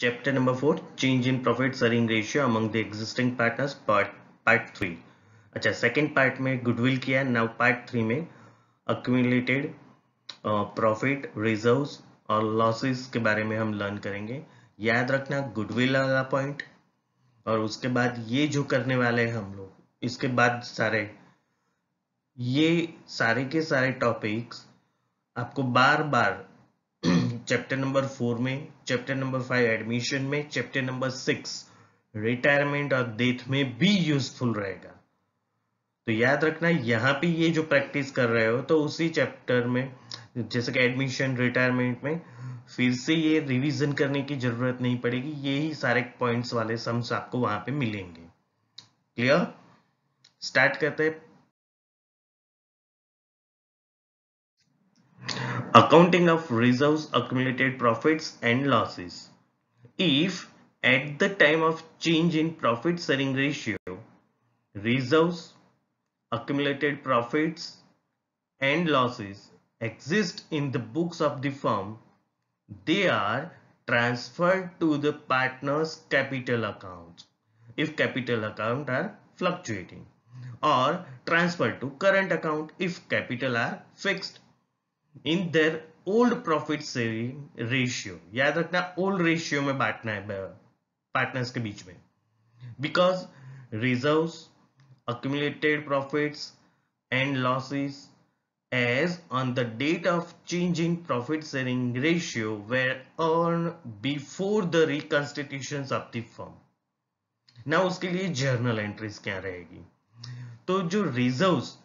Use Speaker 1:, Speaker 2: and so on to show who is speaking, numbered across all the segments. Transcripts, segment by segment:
Speaker 1: Chapter number 4, change in profit sharing ratio among the existing partners, part 3. अच्छा, second part में goodwill किया. Now part 3 में accumulated profit, reserves और losses के बारे में हम लर्न करेंगे. याद रखना गुडविल वाला पॉइंट, और उसके बाद ये जो करने वाले हैं हम लोग, इसके बाद ये सारे के सारे टॉपिक्स आपको बार बार चैप्टर नंबर 4 में, चैप्टर नंबर 5 एडमिशन में, चैप्टर नंबर 6 रिटायरमेंट और डेथ में भी यूजफुल रहेगा. तो याद रखना, यहाँ पे ये जो प्रैक्टिस कर रहे हो तो उसी चैप्टर में, जैसे कि एडमिशन, रिटायरमेंट में फिर से ये रिवीजन करने की जरूरत नहीं पड़ेगी. यही सारे पॉइंट्स वाले सम्स आपको वहां पे मिलेंगे. क्लियर? स्टार्ट करते हैं. Accounting of reserves, accumulated profits and losses. If at the time of change in profit sharing ratio, reserves, accumulated profits and losses exist in the books of the firm, they are transferred to the partner's capital account if capital account are fluctuating, or transferred to current account if capital are fixed in their old profit sharing ratio. याद रखना old ratio में बांटना है partners के बीच में. Because reserves, accumulated profits and losses as on the date of changing profit sharing ratio were earned before the reconstitutions of the firm. ना उसके लिए जर्नल एंट्रीज क्या रहेगी. तो जो रिजर्व्स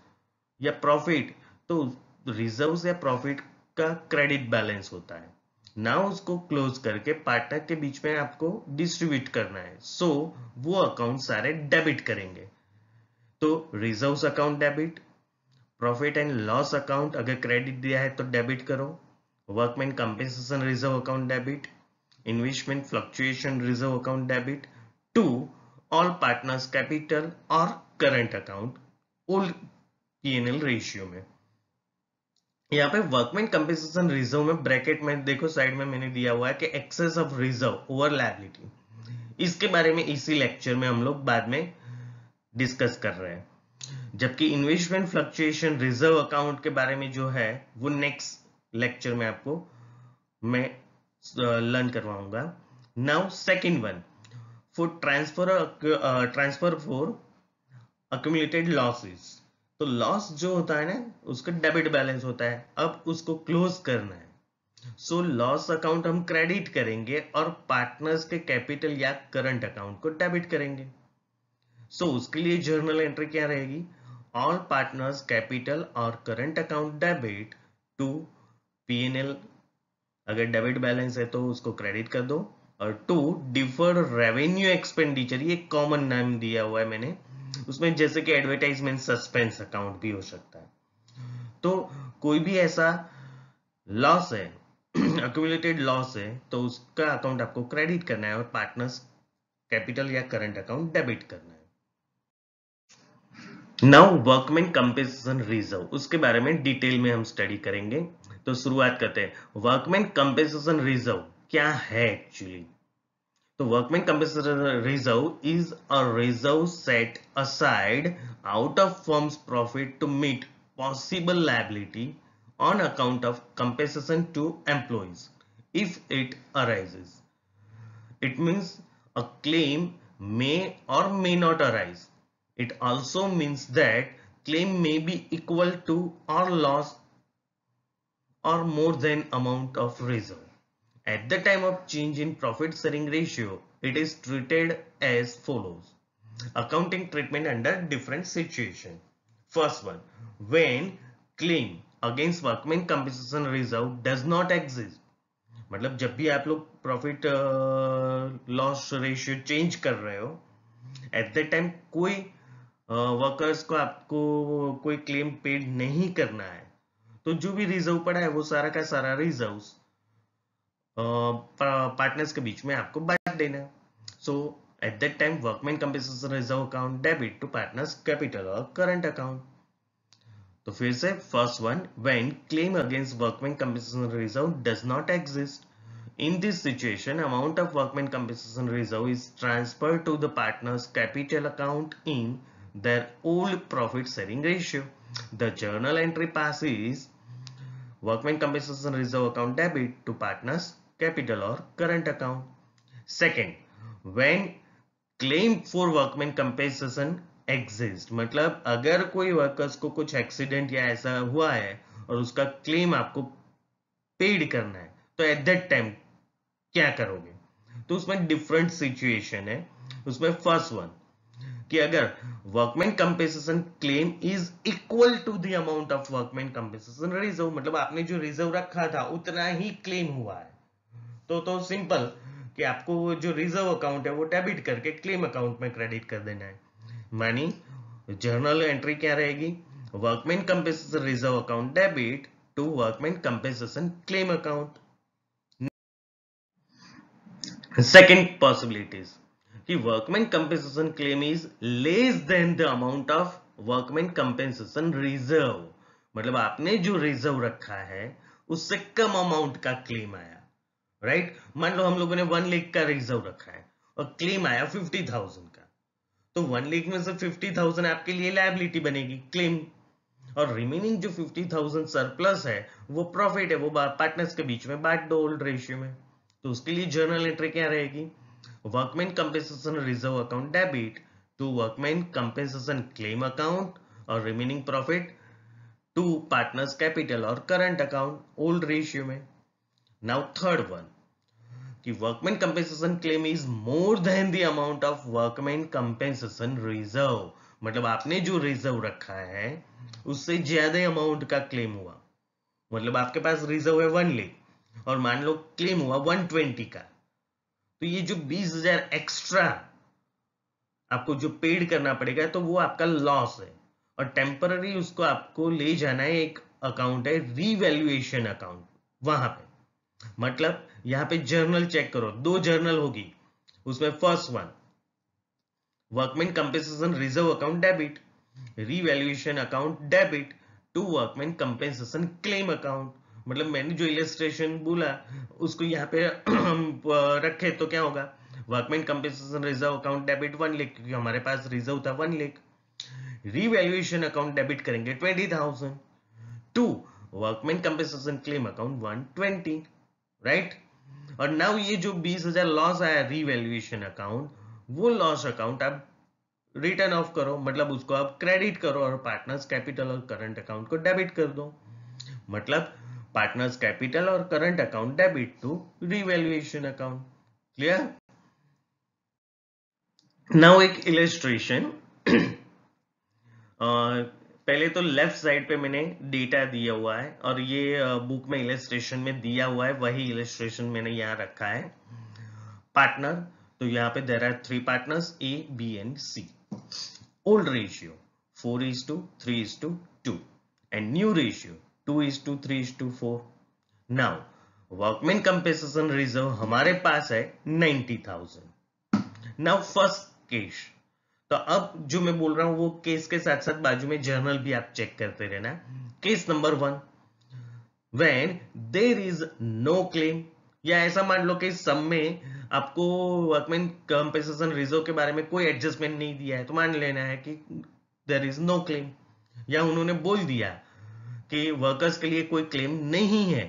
Speaker 1: या प्रॉफिट, तो रिजर्व्स या प्रॉफिट का क्रेडिट बैलेंस होता है ना, उसको क्लोज करके पार्टनर के बीच में आपको डिस्ट्रीब्यूट करना है. सो वो अकाउंट सारे डेबिट करेंगे. तो reserves account debit, profit and loss account अगर क्रेडिट दिया है तो डेबिट करो, workman compensation reserve account debit, investment fluctuation reserve account debit to all partners capital और current account old P&L ratio में. यहाँ पे वर्कमैन कंपेंसेशन रिजर्व में ब्रैकेट में देखो साइड में मैंने दिया हुआ है कि excess of reserve over liability. इसके बारे में इसी लेक्चर में हम लोग बाद में डिस्कस कर रहे हैं. जबकि इन्वेस्टमेंट फ्लक्चुएशन रिजर्व अकाउंट के बारे में जो है वो नेक्स्ट लेक्चर में आपको मैं लर्न करवाऊंगा. Now second one, for transfer for accumulated losses. तो लॉस जो होता है ना, उसका डेबिट बैलेंस होता है. अब उसको क्लोज करना है. सो लॉस अकाउंट हम क्रेडिट करेंगे और पार्टनर्स के कैपिटल या करंट अकाउंट को डेबिट करेंगे. सो उसके लिए जर्नल एंट्री क्या रहेगी? ऑल पार्टनर्स कैपिटल और current account debit to P&L. अगर डेबिट बैलेंस है तो उसको क्रेडिट कर दो. और टू डिफर्ड रेवेन्यू एक्सपेंडिचर, ये कॉमन नाम दिया हुआ है मैंने, उसमें जैसे कि एडवर्टाइजमेंट सस्पेंस अकाउंट भी हो सकता है. तो कोई भी ऐसा लॉस है, accumulated लॉस है, तो उसका अकाउंट आपको क्रेडिट करना है और पार्टनर्स कैपिटल या करंट अकाउंट डेबिट करना है. नाउ वर्कमैन कंपेंसेशन रिजर्व, उसके बारे में डिटेल में हम स्टडी करेंगे. तो शुरुआत करते हैं. वर्कमैन कंपेंसेशन रिजर्व क्या है एक्चुअली? तो workman compensation reserve is a reserve set aside out of firm's profit to meet possible liability on account of compensation to employees if it arises. It means a claim may or may not arise. It also means that claim may be equal to or loss or more than amount of reserve. At the time of change in profit sharing ratio, it is treated as follows. Accounting treatment under different situation. First one, when claim against workman compensation reserve does not exist. मतलब जब भी आप लोग profit loss ratio change कर रहे हो, at the time कोई workers को आपको कोई क्लेम पेड नहीं करना है, तो जो भी रिजर्व पड़ा है वो सारा का सारा रिजर्व पार्टनर्स के बीच में आपको बांट देना है. So at that time workman compensation reserve account debit to partners capital और करंट अकाउंट. तो फिर से first one, when claim against workman compensation reserve does not exist, In this situation, amount of workman compensation reserve is transferred to the partner's capital account in their old profit sharing ratio. The journal entry passes workman compensation reserve account debit to partner's capital or current account. Second, when claim for workman compensation exist, मतलब अगर कोई workers को कुछ accident या ऐसा हुआ है और उसका क्लेम आपको पेड करना है, तो एट दैट टाइम क्या करोगे? तो उसमें डिफरेंट सिचुएशन है. उसमें फर्स्ट वन कि अगर workman compensation claim is equal to the amount of workman compensation reserve, मतलब आपने जो रिजर्व रखा था उतना ही क्लेम हुआ है, तो सिंपल कि आपको वो जो रिजर्व अकाउंट है वो डेबिट करके क्लेम अकाउंट में क्रेडिट कर देना है. मानी जर्नल एंट्री क्या रहेगी? Workman compensation reserve account debit to workman compensation claim account. Second possibilities कि workman compensation claim is less than the amount of workman compensation reserve, मतलब आपने जो रिजर्व रखा है उससे कम अमाउंट का क्लेम आया. राइट, मान लो हम लोगों ने 1 लाख का रिजर्व रखा है और क्लेम आया 50,000 का, तो 1 लाख में से 50,000 आपके लिए लायबिलिटी बनेगी क्लेम, और रिमेनिंग जो 50,000 सरप्लस है वो प्रॉफिट है, वो पार्टनर्स के बीच में बांट दो ओल्ड रेशियो में. तो उसके लिए जर्नल एंट्री क्या रहेगी? Workman compensation reserve account debit to workman compensation claim account और remaining profit to partners capital और करंट अकाउंट ओल्ड रेशियो में. नाउ थर्ड वन कि workman compensation claim is more than the amount of workman compensation reserve, मतलब आपने जो reserve रखा है उससे ज्यादा अमाउंट का क्लेम हुआ, मतलब आपके पास रिजर्व है 1 लाख और मान लो क्लेम हुआ 120 का, तो ये जो 20,000 एक्स्ट्रा आपको जो पेड करना पड़ेगा तो वो आपका लॉस है, और टेम्पररी उसको आपको ले जाना है, एक अकाउंट है रीवैल्यूएशन अकाउंट, वहां पे. मतलब यहां पे जर्नल चेक करो, 2 जर्नल होगी, उसमें first one workman compensation reserve account debit, revaluation account debit to workman compensation claim account. मतलब मैंने जो इलस्ट्रेशन बोला उसको यहाँ पे रखे तो क्या होगा? Workman compensation reserve account debit 1 lakh, क्योंकि हमारे पास रिजर्व था 1 लाख. रीवैल्यूएशन अकाउंट डेबिट करेंगे 20,000 to workman compensation claim account 120. Right, और नाउ ये जो 20,000 लॉस आया रीवैल्यूएशन अकाउंट, वो लॉस अकाउंट आप रिटर्न ऑफ करो, मतलब उसको आप क्रेडिट करो और पार्टनर्स कैपिटल और करंट अकाउंट को डेबिट कर दो. मतलब पार्टनर्स कैपिटल और current account debit to revaluation account. Clear? Now एक इलस्ट्रेशन. पहले तो लेफ्ट साइड पे मैंने डेटा दिया हुआ है और ये बुक में इलस्ट्रेशन में दिया हुआ है, वही इलस्ट्रेशन मैंने यहाँ रखा है. पार्टनर, तो यहाँ पे there are 3 partners A, B and C. Old ratio 4:3:2 and new ratio 2:3:4. Now workman compensation reserve हमारे पास है 90,000. नाउ फर्स्ट केस, तो अब जो मैं बोल रहा हूं वो केस के साथ साथ बाजू में जर्नल भी आप चेक करते रहना. Case number 1, when there is no claim, या ऐसा मान लो कि सम में आपको वर्कमैन कंपेंसेशन रिजर्व के बारे में कोई एडजस्टमेंट नहीं दिया है, तो मान लेना है कि देयर इज नो क्लेम, या उन्होंने बोल दिया कि वर्कर्स के लिए कोई क्लेम नहीं है,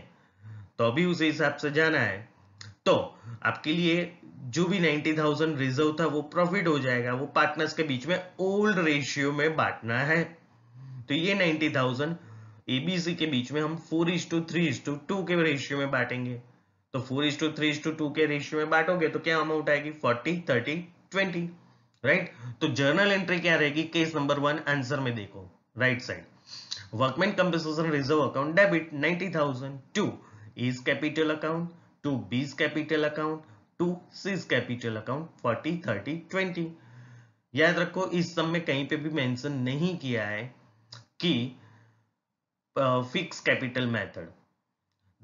Speaker 1: तो अभी उस हिसाब से जाना है. तो आपके लिए जो भी 90,000 रिजर्व था वो प्रॉफिट हो जाएगा, वो पार्टनर्स के बीच में ओल्ड रेशियो में बांटना है. तो ये 90,000 एबीसी के बीच में हम 4:3:2 के रेशियो में बांटेंगे. तो 4:3:2 के रेशियो में बांटोगे तो क्या अमाउंट आएगी? 40:30:20. राइट, तो जर्नल एंट्री क्या रहेगी? केस नंबर 1 आंसर में देखो right side, workman compensation reserve account debit 90,000 to A's capital account, to B's capital account, to C's capital account 40:30:20. याद रखो इस सम में कहीं पे भी मेंशन नहीं किया है कि fix capital method.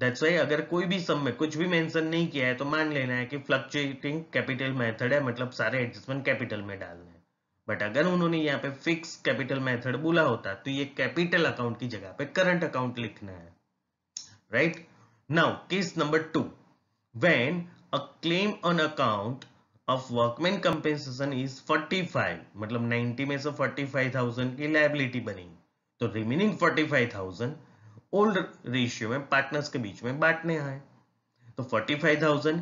Speaker 1: That's why अगर कोई भी सम में कुछ भी मेंशन नहीं किया है तो मान लेना है कि फ्लक्चुएटिंग कैपिटल मेथड है, मतलब सारे एडजस्टमेंट कैपिटल में डालना है. बट अगर उन्होंने यहाँ पे फिक्स कैपिटल मेथड बोला होता तो ये कैपिटल अकाउंट की जगह पे करंट अकाउंट लिखना है. Right, now case number 2, when a claim on account of workman compensation is 45, मतलब 90 में से 45,000 की liability बनी, तो रिमेनिंग 45,000 ओल्ड रेशियो में पार्टनर्स के बीच में बांटने आए। तो 45,000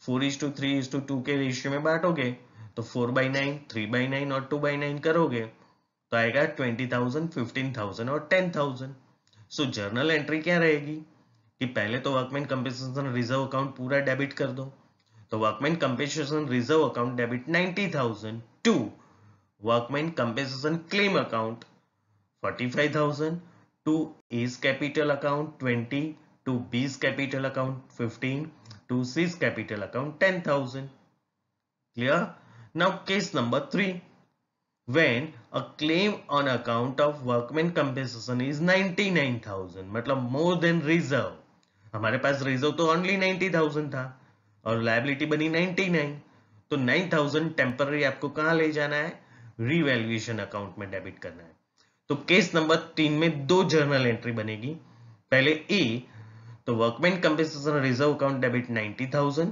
Speaker 1: 4:3:2 के रेशियो में बांटोगे तो 4/9, 3/9 और 2/9 करोगे तो आएगा 20,000, 15,000 और 10,000। सो जर्नल एंट्री क्या रहेगी कि पहले तो वर्कमैन कंपेंसेशन रिजर्व अकाउंट पूरा डेबिट कर दो, तो workman compensation reserve account debit 90,000 to workman compensation claim account 45,000 to A's capital account 20 to B's capital account 15 to C's capital account 10,000. Clear? Now case number 3. When a claim on account of workman compensation is 99,000, मतलब more than reserve. हमारे पास reserve तो only 90,000 था और liability बनी 99, तो 9,000 temporary आपको कहां ले जाना है, रिवैल्यूएशन अकाउंट में डेबिट करना है। तो केस नंबर 3 में दो जर्नल एंट्री बनेगी। पहले ए, तो workman compensation reserve account debit 90,000,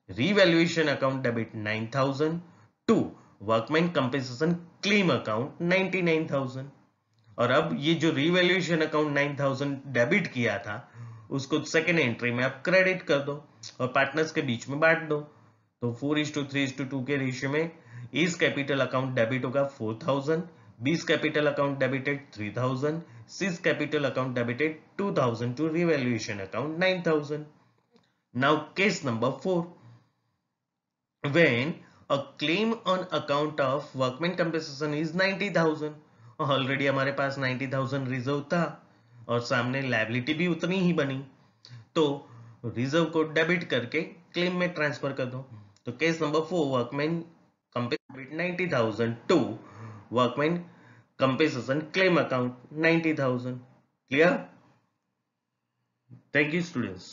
Speaker 1: revaluation account debit 9,000 to workman compensation claim account 99,000। और अब ये जो रिवैल्यूएशन अकाउंट 9,000 डेबिट किया था उसको सेकेंड एंट्री में आप क्रेडिट कर दो और पार्टनर्स के बीच में बांट दो। तो 4:3:2 के रेशियो में इस कैपिटल अकाउंट डेबिट होगा 4,000, B's capital account debited 3,000, C's capital account debited 2,000 to revaluation account 9,000. Now case number 4. When a claim on account of workman compensation is 90,000, already हमारे पास 90,000 रिजर्व था और सामने लायबिलिटी भी उतनी ही बनी, तो रिजर्व को डेबिट करके क्लेम में ट्रांसफर कर दो। तो case number 4, workman compensation 90,000 to workman compensation claim account 90,000. Clear? Thank you, students.